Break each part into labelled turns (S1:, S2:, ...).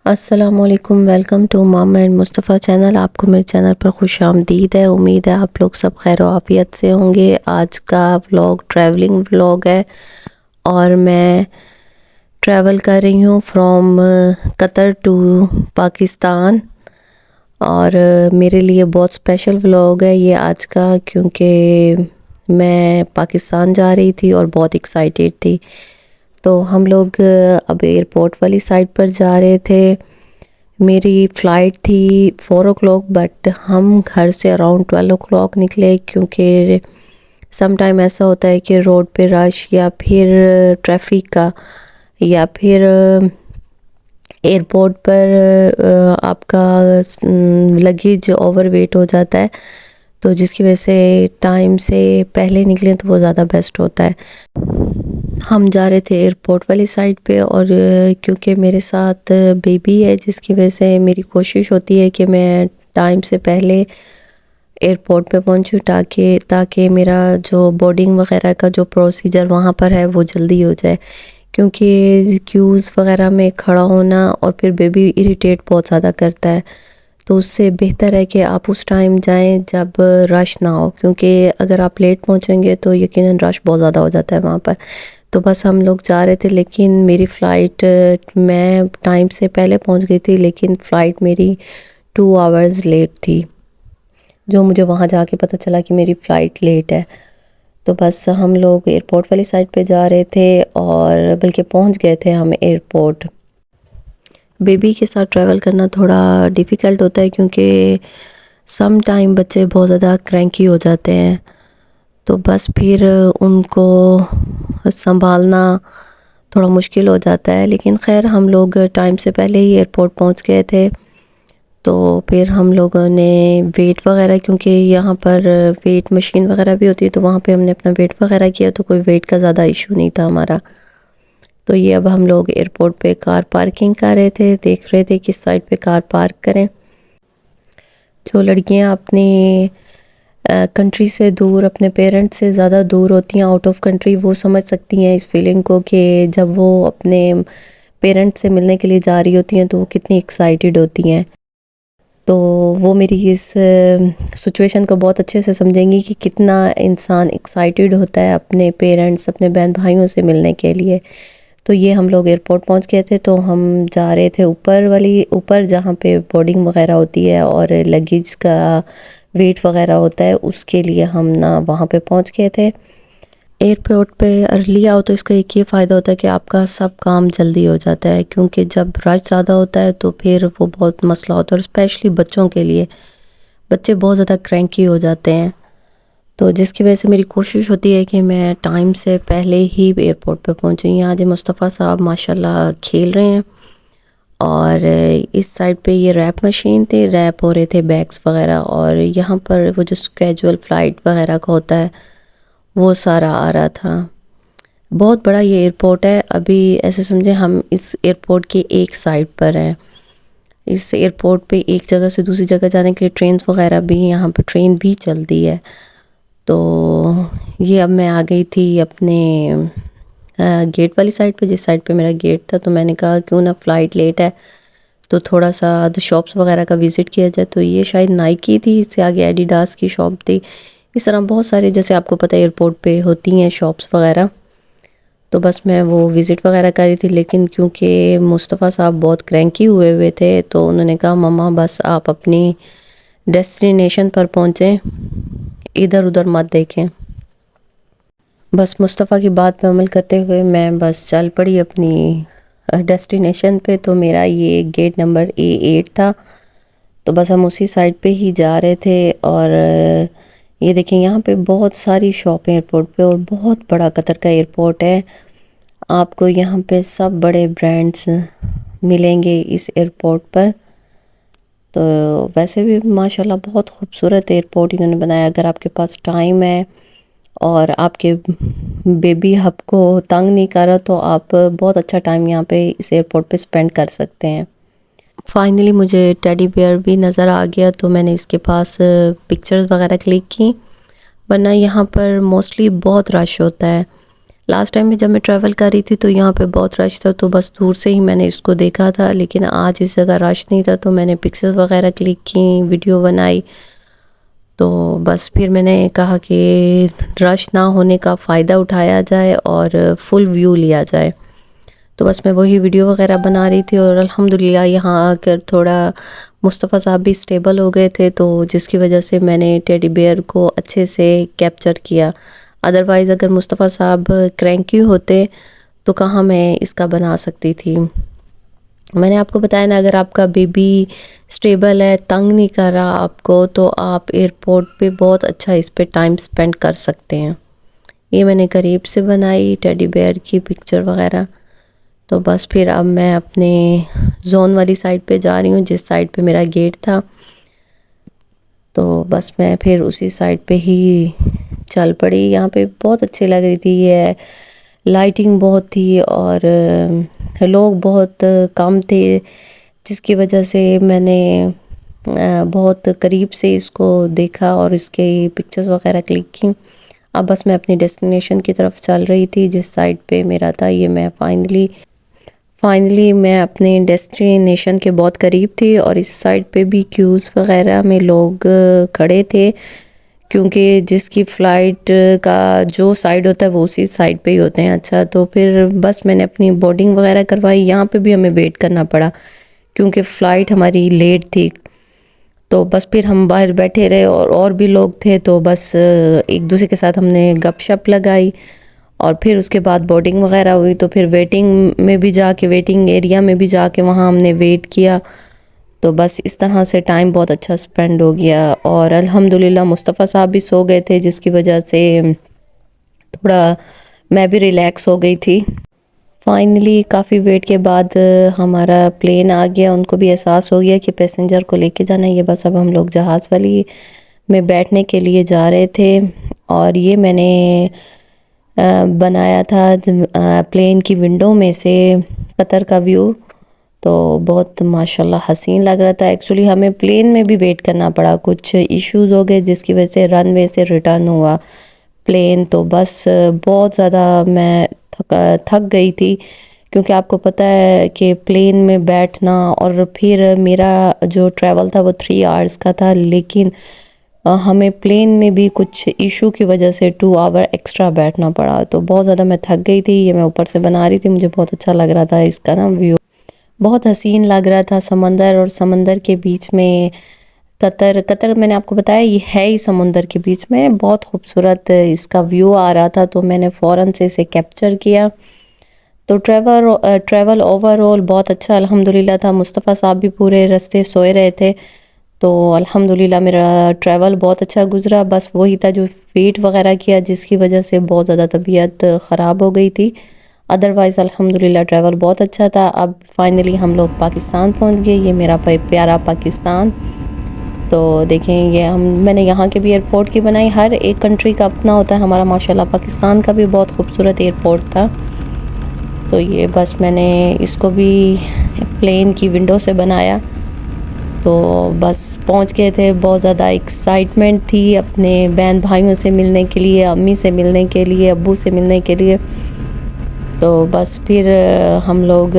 S1: السلام علیکم، welcome to mom and Mustafa channel. آپ کو میرے چینل پر خوش آمدید ہے۔ امید ہے آپ لوگ سب خیر و عافیت سے ہوں گے۔ آج کا ولاگ ٹریولنگ ولاگ ہے اور میں ٹریول کر رہی ہوں فرام قطر ٹو پاکستان، اور میرے لیے بہت اسپیشل ولاگ ہے یہ آج کا، کیونکہ میں پاکستان جا رہی تھی اور بہت ایکسائٹیڈ تھی۔ تو ہم لوگ اب ایئرپورٹ والی سائڈ پر جا رہے تھے۔ میری فلائٹ تھی 4 o'clock، بٹ ہم گھر سے اراؤنڈ 12 o'clock نکلے، کیونکہ سم ٹائم ایسا ہوتا ہے کہ روڈ پہ رش یا پھر ٹریفک کا، یا پھر ایئرپورٹ پر آپ کا لگیج اوور ویٹ ہو جاتا ہے، تو جس کی وجہ سے ٹائم سے پہلے نکلیں تو وہ زیادہ بیسٹ ہوتا ہے۔ ہم جا رہے تھے ایئرپورٹ والی سائڈ پہ، اور کیونکہ میرے ساتھ بیبی ہے، جس کی وجہ سے میری کوشش ہوتی ہے کہ میں ٹائم سے پہلے ایئرپورٹ پہ پہنچوں، تاکہ میرا جو بورڈنگ وغیرہ کا جو پروسیجر وہاں پر ہے وہ جلدی ہو جائے، کیونکہ کیوز وغیرہ میں کھڑا ہونا اور پھر بیبی اریٹیٹ بہت زیادہ کرتا ہے، تو اس سے بہتر ہے کہ آپ اس ٹائم جائیں جب رش نہ ہو، کیونکہ اگر آپ لیٹ پہنچیں گے تو یقیناً رش بہت زیادہ ہو جاتا ہے وہاں پر۔ تو بس ہم لوگ جا رہے تھے، لیکن میری فلائٹ، میں ٹائم سے پہلے پہنچ گئی تھی، لیکن فلائٹ میری 2 hours لیٹ تھی، جو مجھے وہاں جا کے پتہ چلا کہ میری فلائٹ لیٹ ہے۔ تو بس ہم لوگ ایئرپورٹ والی سائڈ پہ جا رہے تھے، اور بلکہ پہنچ گئے تھے ہم ایئرپورٹ۔ بیبی کے ساتھ ٹریول کرنا تھوڑا ڈیفیکلٹ ہوتا ہے، کیونکہ سم ٹائم بچے بہت زیادہ کرینکی ہو جاتے ہیں، تو بس پھر ان کو سنبھالنا تھوڑا مشکل ہو جاتا ہے، لیکن خیر ہم لوگ ٹائم سے پہلے ہی ایئرپورٹ پہنچ گئے تھے۔ تو پھر ہم لوگوں نے ویٹ وغیرہ، کیونکہ یہاں پر ویٹ مشین وغیرہ بھی ہوتی ہے، تو وہاں پہ ہم نے اپنا ویٹ وغیرہ کیا، تو کوئی ویٹ کا زیادہ ایشو نہیں تھا ہمارا۔ تو یہ اب ہم لوگ ایئرپورٹ پہ کار پارکنگ کر رہے تھے، دیکھ رہے تھے کس سائڈ پہ کار پارک کریں۔ جو لڑکیاں اپنی کنٹری سے دور، اپنے پیرنٹ سے زیادہ دور ہوتی ہیں، آؤٹ آف کنٹری، وہ سمجھ سکتی ہیں اس فیلنگ کو، کہ جب وہ اپنے پیرنٹ سے ملنے کے لیے جا رہی ہوتی ہیں تو وہ کتنی ایکسائٹیڈ ہوتی ہیں۔ تو وہ میری اس سچویشن کو بہت اچھے سے سمجھیں گی کہ کتنا انسان ایکسائٹیڈ ہوتا ہے اپنے پیرنٹس، اپنے بہن بھائیوں سے ملنے کے لیے۔ تو یہ ہم لوگ ایئرپورٹ پہنچ گئے تھے، تو ہم جا رہے تھے اوپر جہاں پہ بورڈنگ وغیرہ ہوتی ہے اور لگیج کا ویٹ وغیرہ ہوتا ہے، اس کے لیے ہم وہاں پہ پہنچ گئے تھے۔ ایئرپورٹ پہ ارلی آؤ تو اس کا ایک یہ فائدہ ہوتا ہے کہ آپ کا سب کام جلدی ہو جاتا ہے، کیونکہ جب رش زیادہ ہوتا ہے تو پھر وہ بہت مسئلہ ہوتا ہے، اور اسپیشلی بچوں کے لیے، بچے بہت زیادہ کرینکی ہو جاتے ہیں، تو جس کی وجہ سے میری کوشش ہوتی ہے کہ میں ٹائم سے پہلے ہی ایئرپورٹ پہ پہنچوں۔ یہاں جی مصطفیٰ صاحب ماشاءاللہ کھیل رہے ہیں، اور اس سائڈ پہ یہ ریپ مشین تھی، ریپ ہو رہے تھے بیگز وغیرہ، اور یہاں پر وہ جو اسکیجول فلائٹ وغیرہ کا ہوتا ہے وہ سارا آ رہا تھا۔ بہت بڑا یہ ایئرپورٹ ہے، ابھی ایسے سمجھیں ہم اس ایئرپورٹ کی ایک سائڈ پر ہیں۔ اس ایئرپورٹ پہ ایک جگہ سے دوسری جگہ جانے کے لیے ٹرینز وغیرہ بھی، یہاں پہ ٹرین بھی چلتی ہے۔ تو یہ اب میں آ گئی تھی اپنے گیٹ والی سائڈ پہ، جس سائڈ پہ میرا گیٹ تھا، تو میں نے کہا کیوں نہ فلائٹ لیٹ ہے تو تھوڑا سا شاپس وغیرہ کا وزٹ کیا جائے۔ تو یہ شاید نائکی تھی، اس سے آگے ایڈیڈاس کی شاپ تھی، اس طرح بہت سارے جیسے آپ کو پتہ ہے ایئرپورٹ پہ ہوتی ہیں شاپس وغیرہ۔ تو بس میں وہ وزٹ وغیرہ کر رہی تھی، لیکن کیونکہ مصطفیٰ صاحب بہت کرینکی ہوئے تھے، تو انہوں نے کہا مما بس آپ اپنی ڈیسٹینیشن پر پہنچیں، ادھر ادھر مت دیکھیں۔ بس مصطفیٰ کی بات پہ عمل کرتے ہوئے میں بس چل پڑی اپنی ڈیسٹینیشن پہ۔ تو میرا یہ گیٹ نمبر A8 تھا، تو بس ہم اسی سائڈ پہ ہی جا رہے تھے، اور یہ دیکھیں یہاں پہ بہت ساری شاپیں ایئرپورٹ پہ، اور بہت بڑا قطر کا ایئرپورٹ ہے، آپ کو یہاں پہ سب بڑے برانڈز ملیں گے اس ایئرپورٹ پر۔ تو ویسے بھی ماشاءاللہ بہت خوبصورت ایئرپورٹ انہوں نے بنایا۔ اگر آپ کے پاس ٹائم ہے اور آپ کے بیبی آپ کو تنگ نہیں کر رہا، تو آپ بہت اچھا ٹائم یہاں پہ اس ایئرپورٹ پہ سپینڈ کر سکتے ہیں۔ فائنلی مجھے ٹیڈی بیئر بھی نظر آ گیا، تو میں نے اس کے پاس پکچرز وغیرہ کلک کی، ورنہ یہاں پر موسٹلی بہت رش ہوتا ہے۔ لاسٹ ٹائم میں جب میں ٹریول کر رہی تھی تو یہاں پہ بہت رش تھا، تو بس دور سے ہی میں نے اس کو دیکھا تھا، لیکن آج اس جگہ رش نہیں تھا، تو میں نے پکچرز وغیرہ کلک کی، ویڈیو بنائی. تو بس پھر میں نے کہا کہ رش نہ ہونے کا فائدہ اٹھایا جائے اور فل ویو لیا جائے. تو بس میں وہی ویڈیو وغیرہ بنا رہی تھی، اور الحمدللہ یہاں آ کر تھوڑا مصطفیٰ صاحب بھی اسٹیبل ہو گئے تھے، تو جس کی وجہ سے میں نے ٹیڈی بیئر کو اچھے سے کیپچر کیا. ادروائز اگر مصطفیٰ صاحب کرینکی ہوتے تو کہاں میں اس کا بنا سکتی تھی. میں نے آپ کو بتایا نا، اگر آپ کا بیبی اسٹیبل ہے، تنگ نہیں کر رہا آپ کو، تو آپ ایئرپورٹ پہ بہت اچھا اس پہ ٹائم سپینڈ کر سکتے ہیں. یہ میں نے قریب سے بنائی ٹیڈی بیئر کی پکچر وغیرہ. تو بس پھر اب میں اپنے زون والی سائڈ پہ جا رہی ہوں، جس سائڈ پہ میرا گیٹ تھا. تو بس میں پھر اسی سائڈ پہ ہی چل پڑی. یہاں پہ بہت اچھی لگ رہی تھی، یہ لائٹنگ بہت تھی اور لوگ بہت کم تھے، جس کی وجہ سے میں نے بہت قریب سے اس کو دیکھا اور اس کے پکچرز وغیرہ کلک کی. اب بس میں اپنی ڈیسٹینیشن کی طرف چل رہی تھی، جس سائڈ پہ میرا تھا. یہ میں فائنلی میں اپنے ڈیسٹینیشن کے بہت قریب تھی، اور اس سائڈ پہ بھی کیوز وغیرہ میں لوگ کھڑے تھے، کیونکہ جس کی فلائٹ کا جو سائڈ ہوتا ہے وہ اسی سائڈ پہ ہی ہوتے ہیں. اچھا، تو پھر بس میں نے اپنی بورڈنگ وغیرہ کروائی. یہاں پہ بھی ہمیں ویٹ کرنا پڑا کیونکہ فلائٹ ہماری لیٹ تھی. تو بس پھر ہم باہر بیٹھے رہے، اور بھی لوگ تھے، تو بس ایک دوسرے کے ساتھ ہم نے گپ شپ لگائی، اور پھر اس کے بعد بورڈنگ وغیرہ ہوئی. تو پھر ویٹنگ ایریا میں بھی جا کے وہاں ہم نے ویٹ کیا. تو بس اس طرح سے ٹائم بہت اچھا سپینڈ ہو گیا، اور الحمدللہ مصطفیٰ صاحب بھی سو گئے تھے، جس کی وجہ سے تھوڑا میں بھی ریلیکس ہو گئی تھی. فائنلی کافی ویٹ کے بعد ہمارا پلین آ گیا. ان کو بھی احساس ہو گیا کہ پیسنجر کو لے کے جانا ہے. یہ بس اب ہم لوگ جہاز والی میں بیٹھنے کے لیے جا رہے تھے، اور یہ میں نے بنایا تھا پلین کی ونڈو میں سے قطر کا ویو. تو بہت ماشاءاللہ حسین لگ رہا تھا. ایکچولی ہمیں پلین میں بھی ویٹ کرنا پڑا، کچھ ایشوز ہو گئے جس کی وجہ سے رن وے سے ریٹرن ہوا پلین. تو بس بہت زیادہ میں تھک گئی تھی، کیونکہ آپ کو پتہ ہے کہ پلین میں بیٹھنا، اور پھر میرا جو ٹریول تھا وہ 3 آورز کا تھا، لیکن ہمیں پلین میں بھی کچھ ایشو کی وجہ سے 2 آور ایکسٹرا بیٹھنا پڑا. تو بہت زیادہ میں تھک گئی تھی. یہ میں اوپر سے بنا رہی تھی، مجھے بہت اچھا لگ رہا تھا اس کا نا ویو، بہت حسین لگ رہا تھا. سمندر اور سمندر کے بیچ میں قطر میں نے آپ کو بتایا یہ ہے ہی سمندر کے بیچ میں. بہت خوبصورت اس کا ویو آ رہا تھا، تو میں نے فوراً سے اسے کیپچر کیا. تو ٹریول اوور آل بہت اچھا الحمدللہ تھا. مصطفیٰ صاحب بھی پورے راستے سوئے رہے تھے، تو الحمدللہ میرا ٹریول بہت اچھا گزرا. بس وہی تھا جو ویٹ وغیرہ کیا، جس کی وجہ سے بہت زیادہ طبیعت خراب ہو گئی تھی. ادروائز الحمدللہ ٹریول بہت اچھا تھا. اب فائنلی ہم لوگ پاکستان پہنچ گئے. یہ میرا پیارا پاکستان. تو دیکھیں یہ میں نے یہاں کے بھی ایئرپورٹ کی بنائی. ہر ایک کنٹری کا اپنا ہوتا ہے. ہمارا ماشاءاللہ پاکستان کا بھی بہت خوبصورت ایئرپورٹ تھا. تو یہ بس میں نے اس کو بھی پلین کی ونڈو سے بنایا. تو بس پہنچ گئے تھے. بہت زیادہ ایکسائٹمنٹ تھی اپنے بہن بھائیوں سے ملنے کے لیے، امی سے ملنے کے لیے، ابو سے ملنے کے لیے. تو بس پھر ہم لوگ،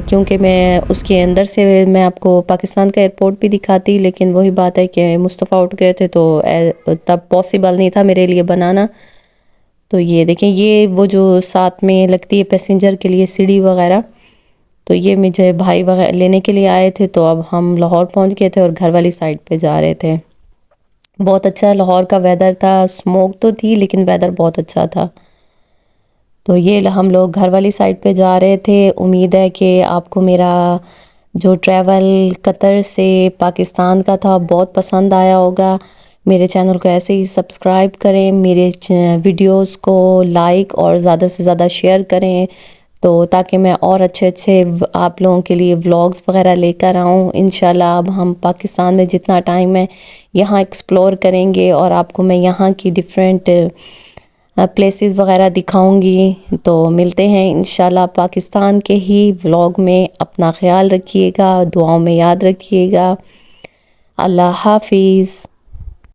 S1: کیونکہ میں اس کے اندر سے میں آپ کو پاکستان کا ایئرپورٹ بھی دکھاتی، لیکن وہی بات ہے کہ مصطفیٰ اٹھ گئے تھے، تو تب پاسبل نہیں تھا میرے لیے بنانا. تو یہ دیکھیں، یہ وہ جو ساتھ میں لگتی ہے پیسنجر کے لیے سیڑھی وغیرہ، تو یہ مجھے بھائی وغیرہ لینے کے لیے آئے تھے. تو اب ہم لاہور پہنچ گئے تھے اور گھر والی سائڈ پہ جا رہے تھے. بہت اچھا لاہور کا ویدر تھا. اسموک تو تھی لیکن ویدر بہت اچھا تھا. تو یہ ہم لوگ گھر والی سائڈ پہ جا رہے تھے. امید ہے کہ آپ کو میرا جو ٹریول قطر سے پاکستان کا تھا بہت پسند آیا ہوگا. میرے چینل کو ایسے ہی سبسکرائب کریں، میرے ویڈیوز کو لائک اور زیادہ سے زیادہ شیئر کریں، تو تاکہ میں اور اچھے آپ لوگوں کے لیے ولاگز وغیرہ لے کر آؤں. انشاءاللہ اب ہم پاکستان میں جتنا ٹائم ہے یہاں ایکسپلور کریں گے، اور آپ کو میں یہاں کی ڈیفرنٹ پلیسز وغیرہ دکھاؤں گی. تو ملتے ہیں انشاءاللہ پاکستان کے ہی ولاگ میں. اپنا خیال رکھیے گا، دعاؤں میں یاد رکھیے گا. اللہ حافظ.